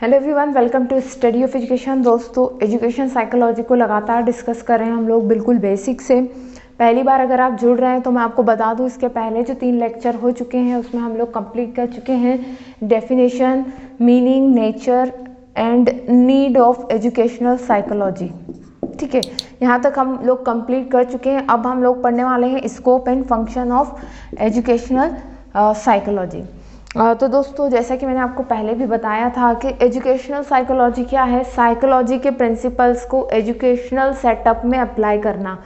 Hello everyone, welcome to study of education. दोस्तों, education psychology को लगातार डिस्कस कर रहे हैं हम लोग बिल्कुल बेसिक से। पहली बार अगर आप जुड़ रहे हैं तो मैं आपको बता दूं, इसके पहले जो 3 लेक्चर हो चुके हैं उसमें हम लोग कंप्लीट कर चुके हैं definition, meaning, nature and need of educational psychology. ठीक है, यहाँ तक हम लोग कंप्लीट कर चुके हैं। अब हम लोग पढ़ने वाले हैं scope and function of educational psychology. तो दोस्तों, जैसा कि मैंने आपको पहले भी बताया था कि एजुकेशनल साइकोलॉजी क्या है, साइकोलॉजी के प्रिंसिपल्स को एजुकेशनल सेटअप में अप्लाई करना।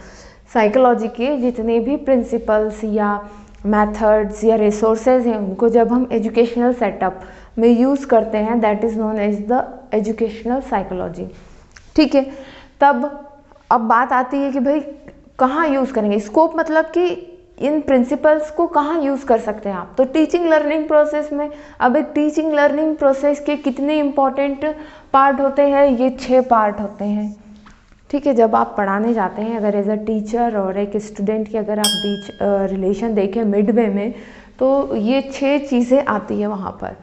साइकोलॉजी के जितने भी प्रिंसिपल्स या मेथड्स या रिसोर्सेज हैं उनको जब हम एजुकेशनल सेटअप में यूज़ करते हैं, that is known as the educational psychology. ठीक है, तब अब बात आती है कि भाई कहाँ यूज़ करेंगे। स्कोप मतलब कि इन प्रिंसिपल्स को कहाँ यूज़ कर सकते हैं आप, तो टीचिंग लर्निंग प्रोसेस में। अब एक टीचिंग लर्निंग प्रोसेस के कितने इम्पॉर्टेंट पार्ट होते हैं, ये 6 पार्ट होते हैं। ठीक है, जब आप पढ़ाने जाते हैं, अगर एज अ टीचर और एक स्टूडेंट की अगर आप बीच रिलेशन देखें मिड वे में, तो ये 6 चीज़ें आती है वहाँ पर।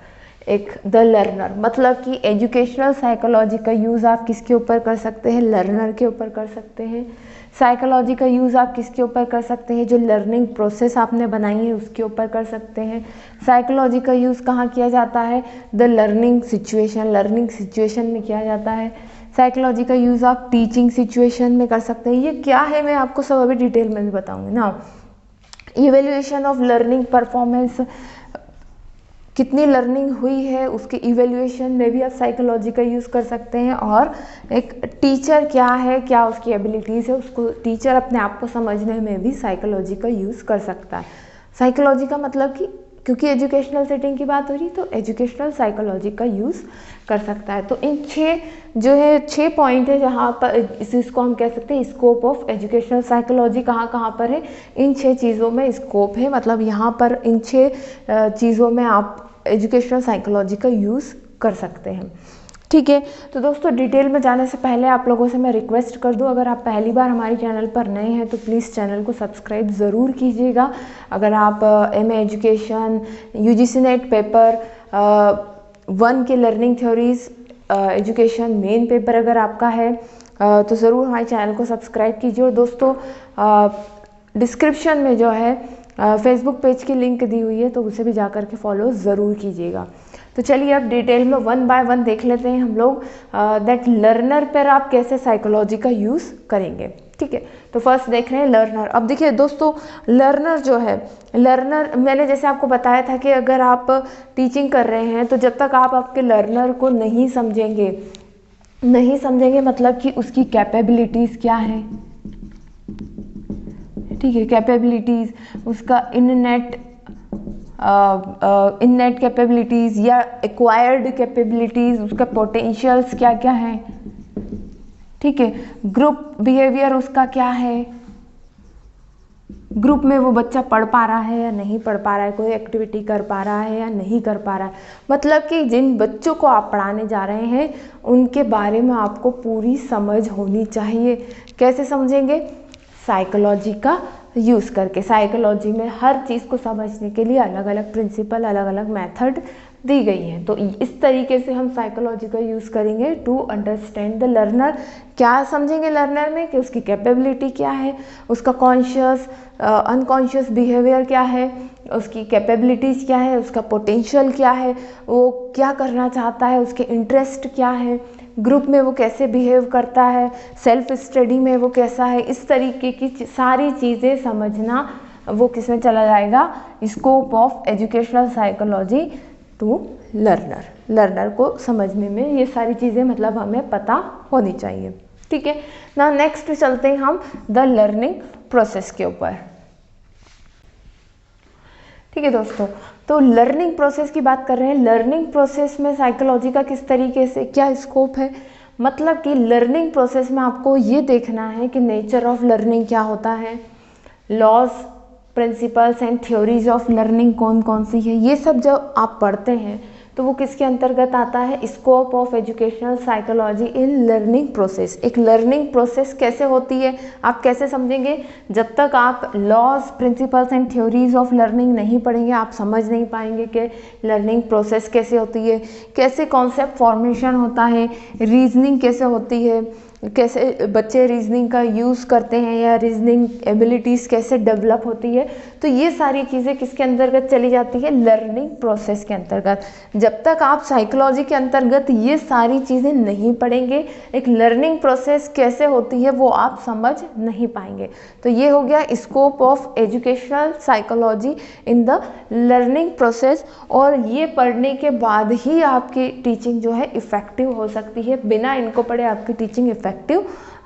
एक द लर्नर, मतलब कि एजुकेशनल साइकोलॉजी का यूज़ आप किसके ऊपर कर सकते हैं, लर्नर के ऊपर कर सकते हैं। साइकोलॉजी का यूज़ आप किसके ऊपर कर सकते हैं, जो लर्निंग प्रोसेस आपने बनाई है उसके ऊपर कर सकते हैं। साइकोलॉजी का यूज़ कहाँ किया जाता है, द लर्निंग सिचुएशन में किया जाता है। साइकोलॉजी का यूज़ आप टीचिंग सिचुएशन में कर सकते हैं। ये क्या है मैं आपको सब अभी डिटेल में भी बताऊँगी ना। इवेल्युएशन ऑफ लर्निंग परफॉर्मेंस, कितनी लर्निंग हुई है उसके इवेल्युएशन में भी आप साइकोलॉजी का यूज़ कर सकते हैं। और एक टीचर क्या है, क्या उसकी एबिलिटीज़ है, उसको टीचर अपने आप को समझने में भी साइकोलॉजी का यूज़ कर सकता है। साइकोलॉजी का मतलब कि क्योंकि एजुकेशनल सेटिंग की बात हो रही तो एजुकेशनल साइकोलॉजी का यूज़ कर सकता है। तो इन 6 पॉइंट है जहाँ पर इसको हम कह सकते हैं स्कोप ऑफ एजुकेशनल साइकोलॉजी। कहाँ कहाँ पर है, इन 6 चीज़ों में स्कोप है। मतलब यहाँ पर इन 6 चीज़ों में आप एजुकेशनल साइकोलॉजी का यूज़ कर सकते हैं। ठीक है, तो दोस्तों डिटेल में जाने से पहले आप लोगों से मैं रिक्वेस्ट कर दूं, अगर आप पहली बार हमारे चैनल पर नए हैं तो प्लीज़ चैनल को सब्सक्राइब ज़रूर कीजिएगा। अगर आप MA education, UGC net paper 1 के learning theories education main paper अगर आपका है तो ज़रूर हमारे चैनल को सब्सक्राइब कीजिए। और दोस्तों डिस्क्रिप्शन में जो है फेसबुक पेज की लिंक दी हुई है, तो उसे भी जाकर के फॉलो ज़रूर कीजिएगा। तो चलिए अब डिटेल में 1 बाय 1 देख लेते हैं हम लोग दैट लर्नर पर आप कैसे साइकोलॉजी का यूज़ करेंगे। ठीक है, तो फर्स्ट देख रहे हैं लर्नर। अब देखिए दोस्तों, लर्नर जो है, लर्नर मैंने जैसे आपको बताया था कि अगर आप टीचिंग कर रहे हैं तो जब तक आप आपके लर्नर को नहीं समझेंगे मतलब कि उसकी कैपेबिलिटीज़ क्या है। ठीक है, कैपेबिलिटीज़, उसका इननेट कैपेबिलिटीज़ या एक्वायर्ड कैपेबिलिटीज़, उसका पोटेंशियल्स क्या क्या है। ठीक है, ग्रुप बिहेवियर उसका क्या है, ग्रुप में वो बच्चा पढ़ पा रहा है या नहीं पढ़ पा रहा है, कोई एक्टिविटी कर पा रहा है या नहीं कर पा रहा है। मतलब कि जिन बच्चों को आप पढ़ाने जा रहे हैं उनके बारे में आपको पूरी समझ होनी चाहिए। कैसे समझेंगे, साइकोलॉजी का यूज़ करके। साइकोलॉजी में हर चीज़ को समझने के लिए अलग अलग प्रिंसिपल, अलग अलग मेथड दी गई हैं। तो इस तरीके से हम साइकोलॉजी का यूज़ करेंगे टू अंडरस्टैंड द लर्नर। क्या समझेंगे लर्नर में कि उसकी कैपेबिलिटी क्या है, उसका कॉन्शियस अनकॉन्शियस बिहेवियर क्या है, उसकी कैपेबिलिटीज़ क्या है, उसका पोटेंशियल क्या है, वो क्या करना चाहता है, उसके इंटरेस्ट क्या है, ग्रुप में वो कैसे बिहेव करता है, सेल्फ स्टडी में वो कैसा है। इस तरीके की सारी चीज़ें समझना वो किस में चला जाएगा, scope of educational psychology to learner को समझने में ये सारी चीज़ें मतलब हमें पता होनी चाहिए। ठीक है ना, नेक्स्ट चलते हैं हम द लर्निंग प्रोसेस के ऊपर। ठीक है दोस्तों, तो लर्निंग प्रोसेस की बात कर रहे हैं। लर्निंग प्रोसेस में साइकोलॉजी का किस तरीके से क्या स्कोप है, मतलब कि लर्निंग प्रोसेस में आपको ये देखना है कि नेचर ऑफ लर्निंग क्या होता है, laws, principles and theories of learning कौन कौन सी है। ये सब जब आप पढ़ते हैं तो वो किसके अंतर्गत आता है, scope of educational psychology in learning process. एक लर्निंग प्रोसेस कैसे होती है आप कैसे समझेंगे, जब तक आप laws principles and theories of learning नहीं पढ़ेंगे आप समझ नहीं पाएंगे कि लर्निंग प्रोसेस कैसे होती है, कैसे कॉन्सेप्ट फॉर्मेशन होता है, रीजनिंग कैसे होती है, कैसे बच्चे रीजनिंग का यूज़ करते हैं या रीजनिंग एबिलिटीज़ कैसे डेवलप होती है। तो ये सारी चीज़ें किसके अंतर्गत चली जाती है, लर्निंग प्रोसेस के अंतर्गत। जब तक आप साइकोलॉजी के अंतर्गत ये सारी चीज़ें नहीं पढ़ेंगे एक लर्निंग प्रोसेस कैसे होती है वो आप समझ नहीं पाएंगे। तो ये हो गया scope of educational psychology in the learning process. और ये पढ़ने के बाद ही आपकी टीचिंग जो है इफ़ेक्टिव हो सकती है, बिना इनको पढ़े आपकी टीचिंग इफ़ेक्टिव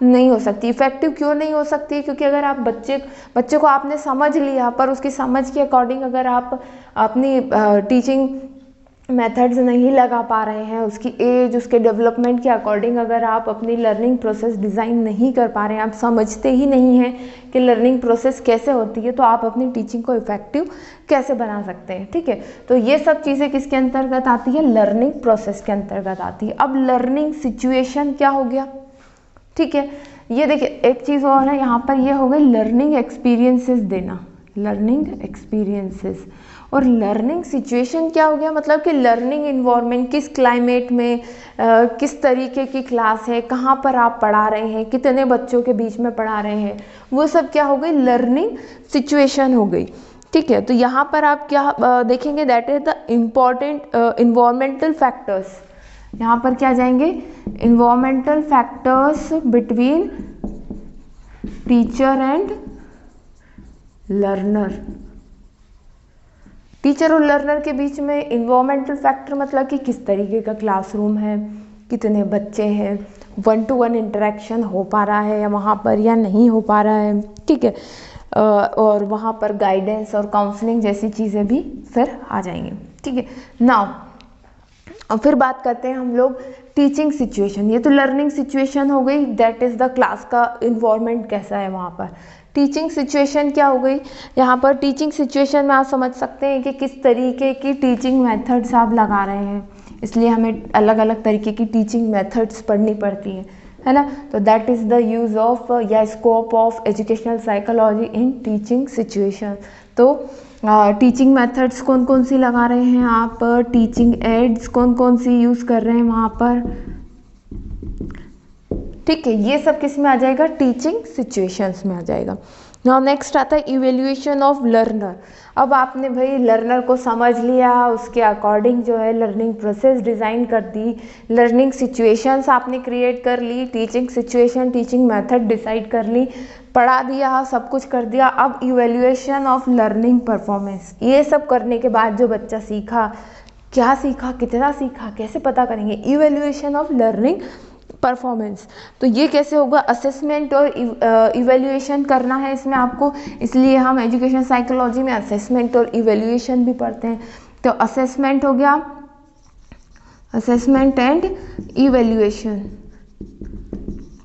नहीं हो सकती। इफेक्टिव क्यों नहीं हो सकती, क्योंकि अगर आप बच्चे को आपने समझ लिया पर उसकी समझ के अकॉर्डिंग अगर आप अपनी टीचिंग मेथड्स नहीं लगा पा रहे हैं, उसकी एज उसके डेवलपमेंट के अकॉर्डिंग अगर आप अपनी लर्निंग प्रोसेस डिज़ाइन नहीं कर पा रहे हैं, आप समझते ही नहीं हैं कि लर्निंग प्रोसेस कैसे होती है, तो आप अपनी टीचिंग को इफ़ेक्टिव कैसे बना सकते हैं। ठीक है, तो ये सब चीज़ें किसके अंतर्गत आती है, लर्निंग प्रोसेस के अंतर्गत आती है। अब लर्निंग सिचुएशन क्या हो गया, ठीक है, ये देखिए एक चीज़ और है यहाँ पर, ये हो गई लर्निंग एक्सपीरियंसेस देना, लर्निंग एक्सपीरियंसेस। और लर्निंग सिचुएशन क्या हो गया, मतलब कि लर्निंग इन्वायरमेंट किस क्लाइमेट में किस तरीके की क्लास है, कहाँ पर आप पढ़ा रहे हैं, कितने बच्चों के बीच में पढ़ा रहे हैं, वो सब क्या हो गई, लर्निंग सिचुएशन हो गई। ठीक है, तो यहाँ पर आप क्या देखेंगे, that is the important environmental factors. यहाँ पर क्या जाएंगे, environmental factors between teacher and learner. Teacher और लर्नर के बीच में इन्वायरमेंटल फैक्टर मतलब कि किस तरीके का क्लासरूम है, कितने बच्चे हैं, 1-to-1 इंटरेक्शन हो पा रहा है या वहाँ पर या नहीं हो पा रहा है। ठीक है, और वहाँ पर गाइडेंस और काउंसलिंग जैसी चीज़ें भी फिर आ जाएंगी। ठीक है, नाउ और फिर बात करते हैं हम लोग टीचिंग सिचुएशन। ये तो लर्निंग सिचुएशन हो गई, दैट इज़ द क्लास का इन्वायरमेंट कैसा है वहाँ पर। टीचिंग सिचुएशन क्या हो गई, यहाँ पर टीचिंग सिचुएशन में आप समझ सकते हैं कि किस तरीके की टीचिंग मेथड्स आप लगा रहे हैं, इसलिए हमें अलग अलग तरीके की टीचिंग मेथड्स पढ़नी पड़ती है ना। तो that is the use of या scope of educational psychology in teaching situation. तो टीचिंग मेथड्स कौन कौन सी लगा रहे हैं आप, टीचिंग एड्स कौन कौन सी यूज़ कर रहे हैं वहाँ पर। ठीक है, ये सब किस में आ जाएगा, टीचिंग सिचुएशंस में आ जाएगा। नाउ नेक्स्ट आता है इवेल्युएशन ऑफ लर्नर। अब आपने भाई लर्नर को समझ लिया, उसके अकॉर्डिंग जो है लर्निंग प्रोसेस डिज़ाइन कर दी, लर्निंग सिचुएशंस आपने क्रिएट कर ली, teaching situation teaching method decide कर ली, पढ़ा दिया, सब कुछ कर दिया। अब इवेल्युएशन ऑफ लर्निंग परफॉर्मेंस, ये सब करने के बाद जो बच्चा सीखा, क्या सीखा, कितना सीखा, कैसे पता करेंगे, इवेल्युएशन ऑफ लर्निंग परफॉर्मेंस। तो ये कैसे होगा, असेसमेंट और इवेल्युएशन करना है इसमें आपको, इसलिए हम एजुकेशन साइकोलॉजी में असेसमेंट और इवेल्युएशन भी पढ़ते हैं। तो असेसमेंट हो गया, असेसमेंट एंड इवेल्युएशन।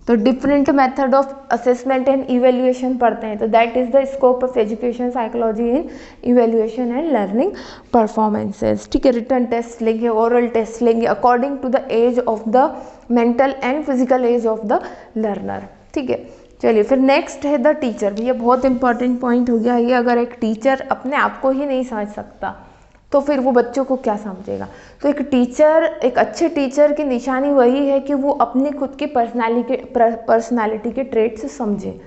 तो different method of assessment and evaluation पढ़ते हैं। तो that is the scope of education psychology in evaluation and learning performances. ठीक है, रिटन टेस्ट लेंगे, ओरल टेस्ट लेंगे according to the age of the mental and physical age of the learner. ठीक है, चलिए फिर नेक्स्ट है द टीचर। ये बहुत इंपॉर्टेंट पॉइंट हो गया ये। अगर एक टीचर अपने आप को ही नहीं समझ सकता तो फिर वो बच्चों को क्या समझेगा। तो एक टीचर, एक अच्छे टीचर की निशानी वही है कि वो अपनी खुद की पर्सनालिटी के ट्रेट्स समझे।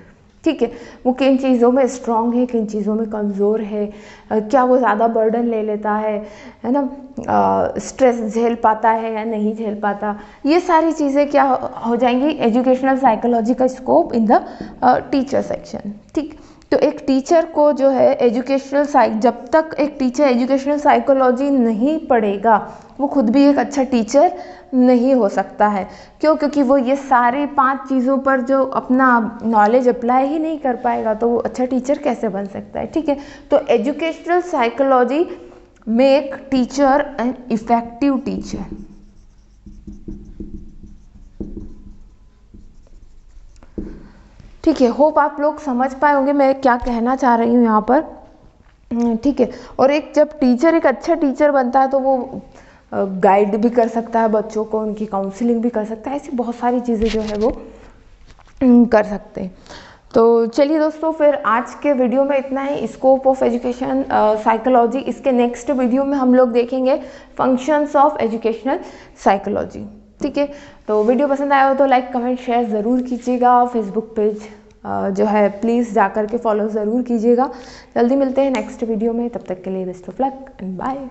ठीक है, वो किन चीज़ों में स्ट्रांग है, किन चीज़ों में कमज़ोर है, क्या वो ज़्यादा बर्डन ले लेता है ना, स्ट्रेस झेल पाता है या नहीं झेल पाता, ये सारी चीज़ें क्या हो जाएंगी, एजुकेशनल साइकोलॉजी का scope in the teacher section. ठीक, तो एक टीचर को जो है जब तक एक टीचर एजुकेशनल साइकोलॉजी नहीं पढ़ेगा वो खुद भी एक अच्छा टीचर नहीं हो सकता है। क्यों, क्योंकि वो ये सारे 5 चीज़ों पर जो अपना नॉलेज अप्लाई ही नहीं कर पाएगा तो वो अच्छा टीचर कैसे बन सकता है। ठीक है, तो educational psychology make teacher an effective teacher. ठीक है, होप आप लोग समझ पाए होंगे मैं क्या कहना चाह रही हूँ यहाँ पर। ठीक है, और एक जब टीचर एक अच्छा टीचर बनता है तो वो गाइड भी कर सकता है बच्चों को, उनकी काउंसलिंग भी कर सकता है, ऐसी बहुत सारी चीज़ें जो है वो कर सकते हैं। तो चलिए दोस्तों, फिर आज के वीडियो में इतना ही। स्कोप ऑफ एजुकेशन साइकोलॉजी, इसके नेक्स्ट वीडियो में हम लोग देखेंगे फंक्शंस ऑफ एजुकेशनल साइकोलॉजी। ठीक है, तो वीडियो पसंद आया हो तो लाइक कमेंट शेयर ज़रूर कीजिएगा। फेसबुक पेज जो है प्लीज़ जा कर के फॉलो ज़रूर कीजिएगा। जल्दी मिलते हैं नेक्स्ट वीडियो में, तब तक के लिए best of luck and bye.